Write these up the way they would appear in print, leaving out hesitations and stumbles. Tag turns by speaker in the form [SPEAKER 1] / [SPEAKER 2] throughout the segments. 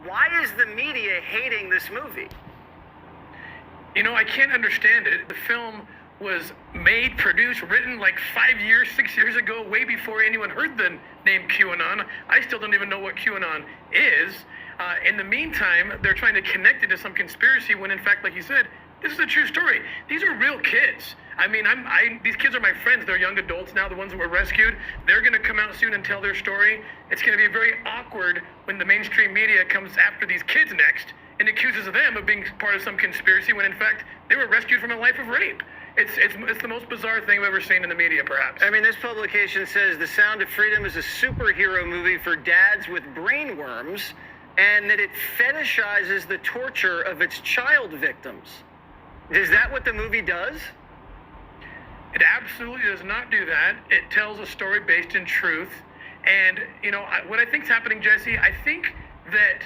[SPEAKER 1] Why is the media hating this movie?
[SPEAKER 2] You know, I can't understand it. The film was made, produced, written like 5 years, 6 years ago, way before anyone heard the name QAnon. I still don't even know what QAnon is. In the meantime, they're trying to connect it to some conspiracy when, in fact, like you said, this is a true story. These are real kids. I mean, these kids are my friends. They're young adults now, the ones that were rescued. They're going to come out soon and tell their story. It's going to be very awkward when the mainstream media comes after these kids next and accuses them of being part of some conspiracy when, in fact, they were rescued from a life of rape. It's the most bizarre thing I've ever seen in the media, perhaps.
[SPEAKER 1] I mean, this publication says The Sound of Freedom is a superhero movie for dads with brain worms, and that it fetishizes the torture of its child victims. Is that what the movie does?
[SPEAKER 2] It absolutely does not do that. It tells a story based in truth. And, you know, what I think is happening, Jesse, I think that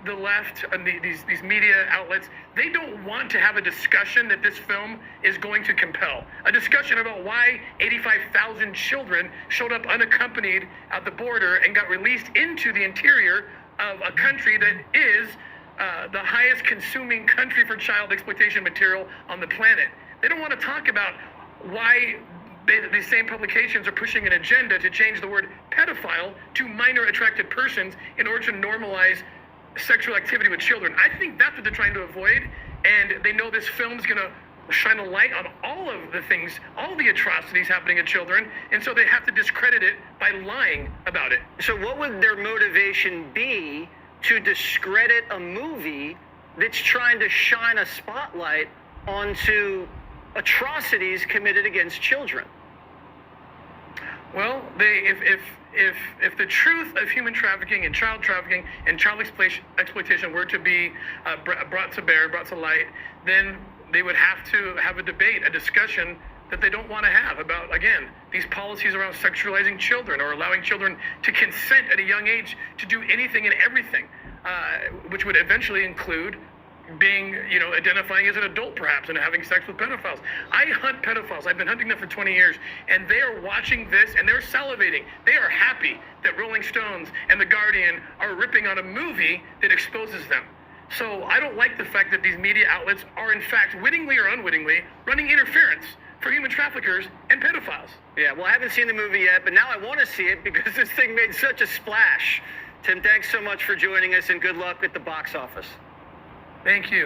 [SPEAKER 2] the left and these media outlets, they don't want to have a discussion that this film is going to compel. A discussion about why 85,000 children showed up unaccompanied at the border and got released into the interior of a country that is the highest consuming country for child exploitation material on the planet. They don't want to talk about why these same publications are pushing an agenda to change the word pedophile to minor attracted persons in order to normalize sexual activity with children. I think that's what they're trying to avoid, and they know this film's going to shine a light on all of the things, all the atrocities happening to children, and so they have to discredit it by lying about it.
[SPEAKER 1] So what would their motivation be to discredit a movie that's trying to shine a spotlight onto atrocities committed against children?
[SPEAKER 2] Well, if the truth of human trafficking and child exploitation were to be brought to bear, brought to light, then they would have to have a debate, a discussion that they don't want to have about, again, these policies around sexualizing children or allowing children to consent at a young age to do anything and everything, which would eventually include being, you know, identifying as an adult perhaps and having sex with pedophiles. I hunt pedophiles. I've been hunting them for 20 years, and they are watching this and they're salivating. They are happy that Rolling Stones and The Guardian are ripping on a movie that exposes them. So I don't like the fact that these media outlets are, in fact, wittingly or unwittingly, running interference for human traffickers and pedophiles.
[SPEAKER 1] Yeah, well, I haven't seen the movie yet, but now I want to see it because this thing made such a splash. Tim, thanks so much for joining us, and good luck at the box office.
[SPEAKER 2] Thank you.